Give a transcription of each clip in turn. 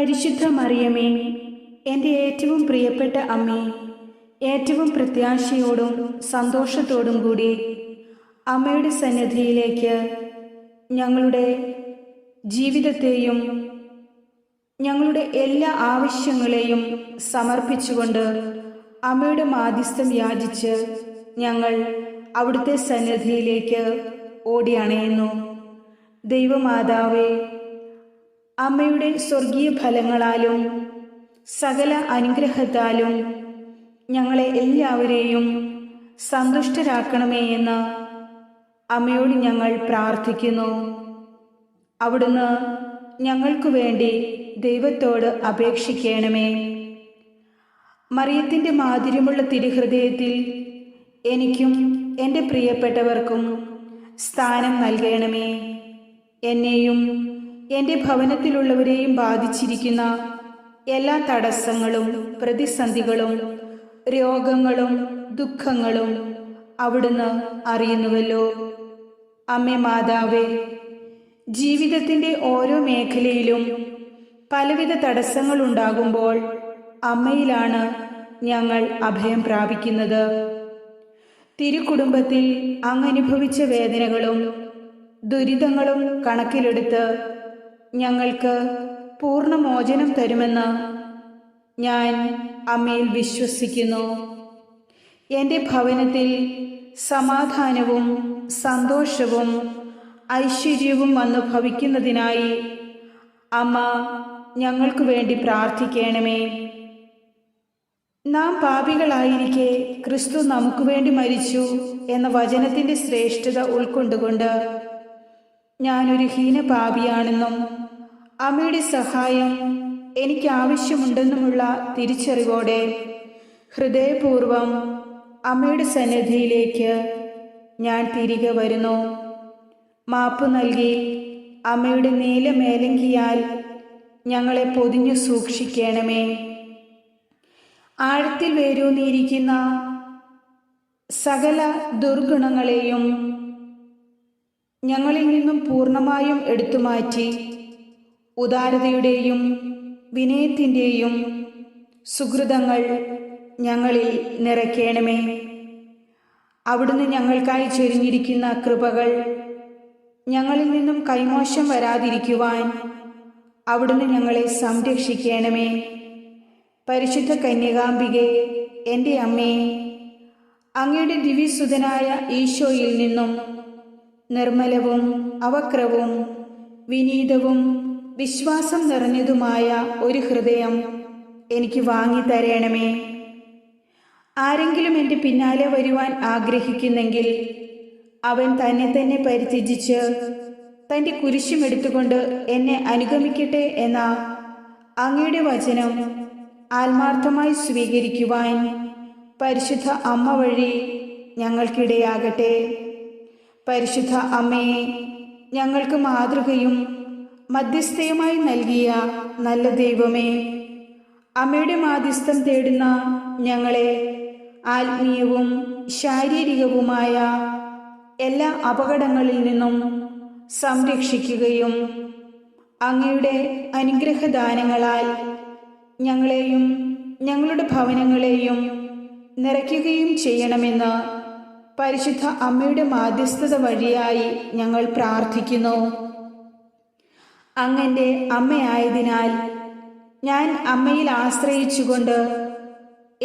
പരിശുദ്ധ മറിയമേ, എൻ്റെ ഏറ്റവും പ്രിയപ്പെട്ട അമ്മേ, ഏറ്റവും പ്രത്യാശയോടും സന്തോഷത്തോടും കൂടി അമ്മയുടെ സന്നിധിയിലേക്ക് ഞങ്ങളുടെ ജീവിതത്തെയും ഞങ്ങളുടെ എല്ലാ ആവശ്യങ്ങളെയും സമർപ്പിച്ചുകൊണ്ട് അമ്മയുടെ മാധ്യസ്ഥം യാചിച്ച് ഞങ്ങൾ അവിടുത്തെ സന്നിധിയിലേക്ക് ഓടി അണയുന്നു. ദൈവമാതാവേ, അമ്മയുടെ സ്വർഗീയ ഫലങ്ങളാലും സകല അനുഗ്രഹത്താലും ഞങ്ങളെ എല്ലാവരെയും സന്തുഷ്ടരാക്കണമേ എന്ന് അമ്മയോട് ഞങ്ങൾ പ്രാർത്ഥിക്കുന്നു. അവിടുന്ന് ഞങ്ങൾക്ക് വേണ്ടി ദൈവത്തോട് അപേക്ഷിക്കണമേ. മറിയത്തിൻ്റെ മാധുര്യമുള്ള തിരുഹൃദയത്തിൽ എനിക്കും എൻ്റെ പ്രിയപ്പെട്ടവർക്കും സ്ഥാനം നൽകണമേ. എന്നെയും എൻ്റെ ഭവനത്തിലുള്ളവരെയും ബാധിച്ചിരിക്കുന്ന എല്ലാ തടസ്സങ്ങളും പ്രതിസന്ധികളും രോഗങ്ങളും ദുഃഖങ്ങളും അവിടുന്ന് അറിയുന്നുവല്ലോ. അമ്മേ മാതാവേ, ജീവിതത്തിൻ്റെ ഓരോ മേഖലയിലും പലവിധ തടസ്സങ്ങളുണ്ടാകുമ്പോൾ അമ്മയിലാണ് ഞങ്ങൾ അഭയം പ്രാപിക്കുന്നത്. തിരുക്കുടുംബത്തിൽ അങ്ങനുഭവിച്ച വേദനകളും ദുരിതങ്ങളും കണക്കിലെടുത്ത് ഞങ്ങൾക്ക് പൂർണ്ണമോചനം തരുമെന്ന് ഞാൻ അമ്മയിൽ വിശ്വസിക്കുന്നു. എൻ്റെ ഭവനത്തിൽ സമാധാനവും സന്തോഷവും ഐശ്വര്യവും വന്നു ഭവിക്കുന്നതിനായി അമ്മ ഞങ്ങൾക്ക് വേണ്ടി പ്രാർത്ഥിക്കണമേ. നാം പാപികളായിരിക്കെ ക്രിസ്തു നമുക്ക് വേണ്ടി മരിച്ചു എന്ന വചനത്തിൻ്റെ ശ്രേഷ്ഠത ഉൾക്കൊണ്ടുകൊണ്ട് ഞാനൊരു ഹീനപാപിയാണെന്നും അമ്മയുടെ സഹായം എനിക്ക് ആവശ്യമുണ്ടെന്നുമുള്ള തിരിച്ചറിവോടെ ഹൃദയപൂർവം അമ്മയുടെ സന്നിധിയിലേക്ക് ഞാൻ തിരികെ വരുന്നു. മാപ്പ് നൽകി അമ്മയുടെ നീല മേലങ്കിയാൽ ഞങ്ങളെ പൊതിഞ്ഞു സൂക്ഷിക്കണമേ. ആഴത്തിൽ വേരൂന്നിയിരിക്കുന്ന സകല ദുർഗുണങ്ങളെയും ഞങ്ങളിൽ നിന്നും പൂർണ്ണമായും എടുത്തുമാറ്റി ഉദാരതയുടെയും വിനയത്തിൻ്റെയും സുഹൃതങ്ങൾ ഞങ്ങളിൽ നിറയ്ക്കണമേ. അവിടുന്ന് ഞങ്ങൾക്കായി ചൊരിഞ്ഞിരിക്കുന്ന കൃപകൾ ഞങ്ങളിൽ നിന്നും കൈമോശം വരാതിരിക്കുവാൻ അവിടുന്ന് ഞങ്ങളെ സംരക്ഷിക്കണമേ. പരിശുദ്ധ കന്യകാംബികേ, എൻ്റെ അമ്മേ, അങ്ങയുടെ ദിവ്യസുതനായ ഈശോയിൽ നിന്നും നിർമ്മലവും അവക്രവും വിനീതവും വിശ്വാസം നിറഞ്ഞതുമായ ഒരു ഹൃദയം എനിക്ക് വാങ്ങിത്തരണമേ. ആരെങ്കിലും എൻ്റെ പിന്നാലെ വരുവാൻ ആഗ്രഹിക്കുന്നെങ്കിൽ അവൻ തന്നെ തന്നെ പരിത്യജിച്ച് തൻ്റെ കുരിശുമെടുത്തുകൊണ്ട് എന്നെ അനുഗമിക്കട്ടെ എന്ന അങ്ങയുടെ വചനം ആത്മാർത്ഥമായി സ്വീകരിക്കുവാൻ പരിശുദ്ധ അമ്മ വഴി ഞങ്ങൾക്കിടയാകട്ടെ. പരിശുദ്ധ അമ്മയെ ഞങ്ങൾക്ക് മാതൃകയും മധ്യസ്ഥയുമായി നൽകിയ നല്ല ദൈവമേ, അമ്മയുടെ മാധ്യസ്ഥം തേടുന്ന ഞങ്ങളെ ആത്മീയവും ശാരീരികവുമായ എല്ലാ അപകടങ്ങളിൽ നിന്നും സംരക്ഷിക്കുകയും അങ്ങയുടെ അനുഗ്രഹദാനങ്ങളാൽ ഞങ്ങളെയും ഞങ്ങളുടെ ഭവനങ്ങളെയും നിറയ്ക്കുകയും ചെയ്യണമെന്ന് പരിശുദ്ധ അമ്മയുടെ മാധ്യസ്ഥത വഴിയായി ഞങ്ങൾ പ്രാർത്ഥിക്കുന്നു. അങ്ങൻ്റെ അമ്മയായതിനാൽ ഞാൻ അമ്മയിൽ ആശ്രയിച്ചുകൊണ്ട്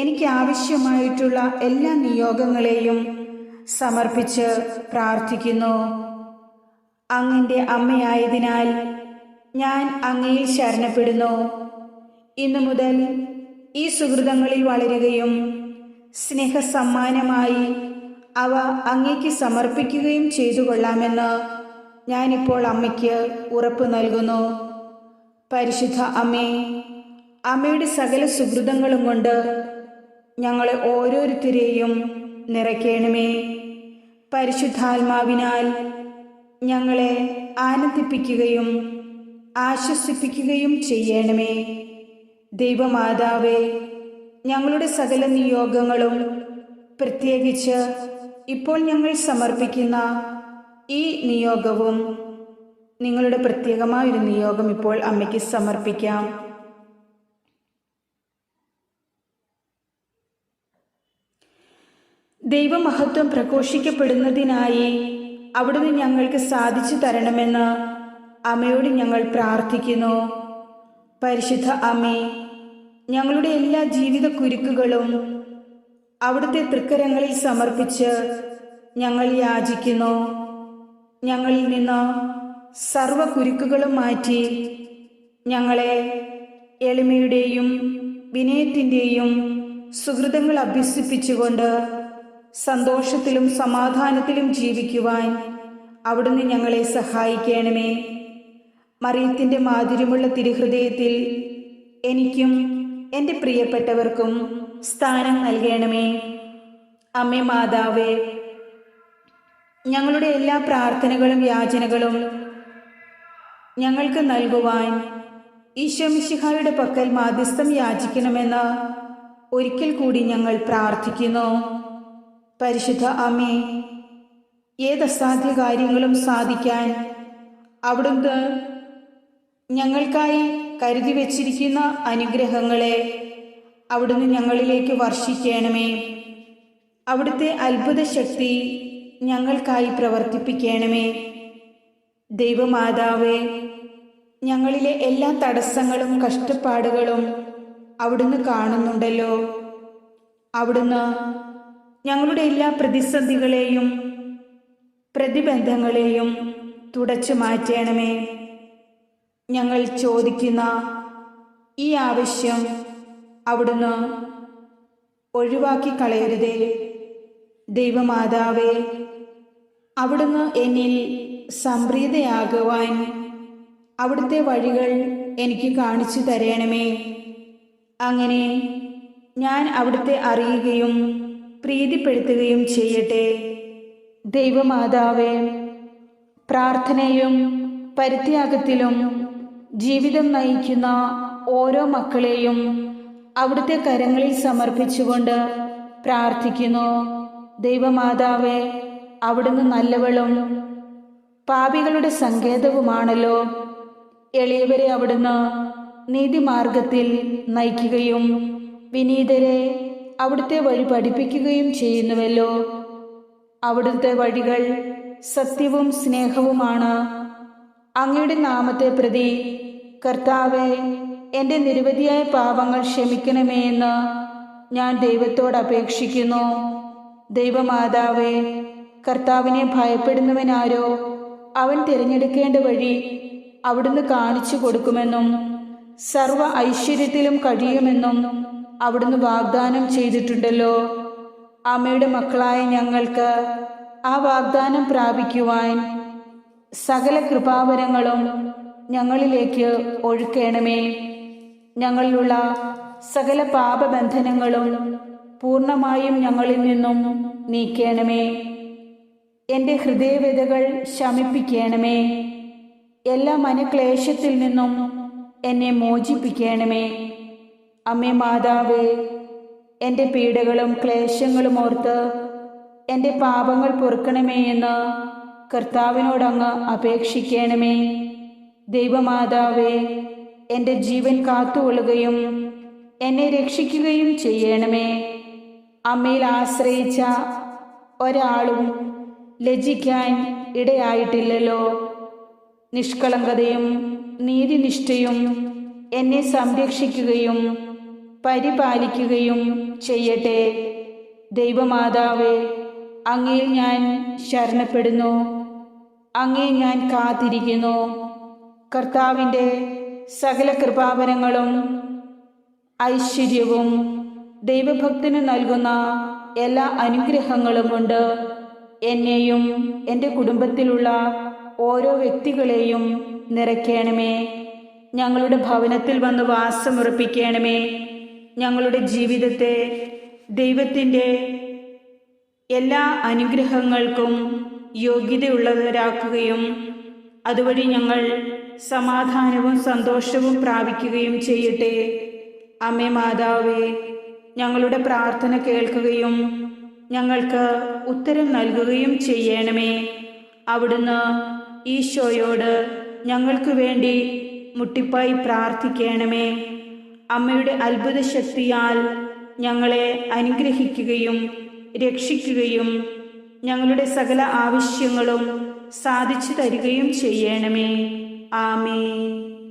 എനിക്ക് ആവശ്യമായിട്ടുള്ള എല്ലാ നിയോഗങ്ങളെയും സമർപ്പിച്ച് പ്രാർത്ഥിക്കുന്നു. അങ്ങൻ്റെ അമ്മയായതിനാൽ ഞാൻ അങ്ങയിൽ ശരണപ്പെടുന്നു. ഇന്നു മുതൽ ഈ സുഹൃതങ്ങളിൽ വളരുകയും സ്നേഹസമ്മാനമായി അവ അങ്ങേക്ക് സമർപ്പിക്കുകയും ചെയ്തു കൊള്ളാമെന്ന് ഞാനിപ്പോൾ അമ്മയ്ക്ക് ഉറപ്പ് നൽകുന്നു. പരിശുദ്ധ അമ്മേ, അമ്മയുടെ സകല സുഹൃതങ്ങളും കൊണ്ട് ഞങ്ങളെ ഓരോരുത്തരെയും നിറയ്ക്കണമേ. പരിശുദ്ധാത്മാവിനാൽ ഞങ്ങളെ ആനന്ദിപ്പിക്കുകയും ആശ്വസിപ്പിക്കുകയും ചെയ്യണമേ. ദൈവമാതാവേ, ഞങ്ങളുടെ സകല നിയോഗങ്ങളും പ്രത്യേകിച്ച് ഇപ്പോൾ ഞങ്ങൾ സമർപ്പിക്കുന്ന ഈ നിയോഗവും, നിങ്ങളുടെ പ്രത്യേകമായൊരു നിയോഗം ഇപ്പോൾ അമ്മയ്ക്ക് സമർപ്പിക്കാം. ദൈവമഹത്വം പ്രഘോഷിക്കപ്പെടുന്നതിനായി അവിടുന്ന് ഞങ്ങൾക്ക് സാധിച്ചു തരണമെന്ന് അമ്മയോട് ഞങ്ങൾ പ്രാർത്ഥിക്കുന്നു. പരിശുദ്ധ അമ്മേ, ഞങ്ങളുടെ എല്ലാ ജീവിത കുരുക്കുകളും അവിടുത്തെ തൃക്കരങ്ങളിൽ സമർപ്പിച്ച് ഞങ്ങൾ യാചിക്കുന്നു. ഞങ്ങളിൽ നിന്ന് സർവ കുരുക്കുകളും മാറ്റി ഞങ്ങളെ എളിമയുടെയും വിനയത്തിൻ്റെയും സുഹൃതങ്ങൾ അഭ്യസിപ്പിച്ചുകൊണ്ട് സന്തോഷത്തിലും സമാധാനത്തിലും ജീവിക്കുവാൻ അവിടുന്ന് ഞങ്ങളെ സഹായിക്കണമേ. മറിയത്തിൻ്റെ മാധുര്യമുള്ള തിരുഹൃദയത്തിൽ എനിക്കും എൻ്റെ പ്രിയപ്പെട്ടവർക്കും സ്ഥാനം നൽകണമേ. അമ്മേ മാതാവേ, ഞങ്ങളുടെ എല്ലാ പ്രാർത്ഥനകളും യാചനകളും ഞങ്ങൾക്ക് നൽകുവാൻ ഈശോമിശിഹായുടെ പക്കൽ മാധ്യസ്ഥം യാചിക്കണമെന്ന് ഒരിക്കൽ കൂടി ഞങ്ങൾ പ്രാർത്ഥിക്കുന്നു. പരിശുദ്ധ അമ്മേ, ഏതസാധ്യ കാര്യങ്ങളും സാധിക്കാൻ അവിടുന്ന് ഞങ്ങൾക്കായി കരുതി വച്ചിരിക്കുന്ന അനുഗ്രഹങ്ങളെ അവിടുന്ന് ഞങ്ങളിലേക്ക് വർഷിക്കണമേ. അവിടുത്തെ അത്ഭുത ശക്തി ഞങ്ങൾക്കായി പ്രവർത്തിപ്പിക്കണമേ. ദൈവമാതാവേ, ഞങ്ങളിലെ എല്ലാ തടസ്സങ്ങളും കഷ്ടപ്പാടുകളും അവിടുന്ന് കാണുന്നുണ്ടല്ലോ. അവിടുന്ന് ഞങ്ങളുടെ എല്ലാ പ്രതിസന്ധികളെയും പ്രതിബന്ധങ്ങളെയും തുടച്ചു മാറ്റണമേ. ഞങ്ങൾ ചോദിക്കുന്ന ഈ ആവശ്യം അവിടുന്ന് ഒഴിവാക്കി കളയരുതേ. ദൈവമാതാവേ, അവിടുന്ന് എന്നിൽ സംപ്രീതയാകുവാൻ അവിടുത്തെ വഴികൾ എനിക്ക് കാണിച്ചു തരണമേ. അങ്ങനെ ഞാൻ അവിടുത്തെ അറിയുകയും പ്രീതിപ്പെടുത്തുകയും ചെയ്യട്ടെ. ദൈവമാതാവേ, പ്രാർത്ഥനയും പരിത്യാഗത്തിലും ജീവിതം നയിക്കുന്ന ഓരോ മക്കളെയും അവിടുത്തെ കരങ്ങളിൽ സമർപ്പിച്ചുകൊണ്ട് പ്രാർത്ഥിക്കുന്നു. ദൈവമാതാവേ, അവിടുന്ന് നല്ലവളും പാപികളുടെ സങ്കേതവുമാണല്ലോ. എളിയവരെ അവിടുന്ന് നീതിമാർഗത്തിൽ നയിക്കുകയും വിനീതരെ അവിടുത്തെ വഴി പഠിപ്പിക്കുകയും ചെയ്യുന്നുവല്ലോ. അവിടുത്തെ വഴികൾ സത്യവും സ്നേഹവുമാണ്. അങ്ങയുടെ നാമത്തെ പ്രതി കർത്താവേ, എൻ്റെ നിരവധിയായ പാപങ്ങൾ ക്ഷമിക്കണമേ എന്ന് ഞാൻ ദൈവത്തോട് അപേക്ഷിക്കുന്നു. ദൈവമാതാവേ, കർത്താവിനെ ഭയപ്പെടുന്നവനാരോ അവൻ തിരഞ്ഞെടുക്കേണ്ട വഴി അവിടുന്ന് കാണിച്ചു കൊടുക്കുമെന്നും സർവ ഐശ്വര്യത്തിലും കഴിയുമെന്നും അവിടുന്ന് വാഗ്ദാനം ചെയ്തിട്ടുണ്ടല്ലോ. അമ്മയുടെ മക്കളായ ഞങ്ങൾക്ക് ആ വാഗ്ദാനം പ്രാപിക്കുവാൻ സകല കൃപാവരങ്ങളും ഞങ്ങളിലേക്ക് ഒഴുക്കണമേ. ഞങ്ങളിലുള്ള സകല പാപബന്ധനങ്ങളും പൂർണ്ണമായും ഞങ്ങളിൽ നിന്നും നീക്കണമേ. എൻ്റെ ഹൃദയവേദകൾ ശമിപ്പിക്കണമേ. എല്ലാ മനക്ലേശത്തിൽ നിന്നും എന്നെ മോചിപ്പിക്കണമേ. അമ്മേ മാതാവേ, എൻ്റെ പീഡകളും ക്ലേശങ്ങളും ഓർത്ത് എൻ്റെ പാപങ്ങൾ പൊറുക്കണമേ എന്ന് കർത്താവിനോടങ്ങ് അപേക്ഷിക്കണമേ. ദൈവമാതാവേ, എൻ്റെ ജീവൻ കാത്തുകൊള്ളുകയും എന്നെ രക്ഷിക്കുകയും ചെയ്യണമേ. അമ്മയിൽ ആശ്രയിച്ച ഒരാളും ലജ്ജിക്കാൻ ഇടയായിട്ടില്ലല്ലോ. നിഷ്കളങ്കതയും നീതിനിഷ്ഠയും എന്നെ സംരക്ഷിക്കുകയും പരിപാലിക്കുകയും ചെയ്യട്ടെ. ദൈവമാതാവേ, അങ്ങയിൽ ഞാൻ ശരണപ്പെടുന്നു. അങ്ങേ ഞാൻ കാത്തിരിക്കുന്നു. കർത്താവിൻ്റെ സകല കൃപാവരങ്ങളും ഐശ്വര്യവും ദൈവഭക്തന് നൽകുന്ന എല്ലാ അനുഗ്രഹങ്ങളും കൊണ്ട് എന്നെയും എൻ്റെ കുടുംബത്തിലുള്ള ഓരോ വ്യക്തികളെയും നിറയ്ക്കണമേ. ഞങ്ങളുടെ ഭവനത്തിൽ വന്ന് വാസമുറപ്പിക്കണമേ. ഞങ്ങളുടെ ജീവിതത്തെ ദൈവത്തിൻ്റെ എല്ലാ അനുഗ്രഹങ്ങൾക്കും യോഗ്യതയുള്ളവരാക്കുകയും അതുവഴി ഞങ്ങൾ സമാധാനവും സന്തോഷവും പ്രാപിക്കുകയും ചെയ്യട്ടെ. അമ്മേ മാതാവേ, ഞങ്ങളുടെ പ്രാർത്ഥന കേൾക്കുകയും ഞങ്ങൾക്ക് ഉത്തരം നൽകുകയും ചെയ്യണമേ. അവിടുന്ന് ഈശോയോട് ഞങ്ങൾക്ക് വേണ്ടി മുട്ടിപ്പായി പ്രാർത്ഥിക്കണമേ. അമ്മയുടെ അത്ഭുത ശക്തിയാൽ ഞങ്ങളെ അനുഗ്രഹിക്കുകയും രക്ഷിക്കുകയും ഞങ്ങളുടെ സകല ആവശ്യങ്ങളും സാധിച്ചു തരികയും ചെയ്യണമേ. ആമേൻ.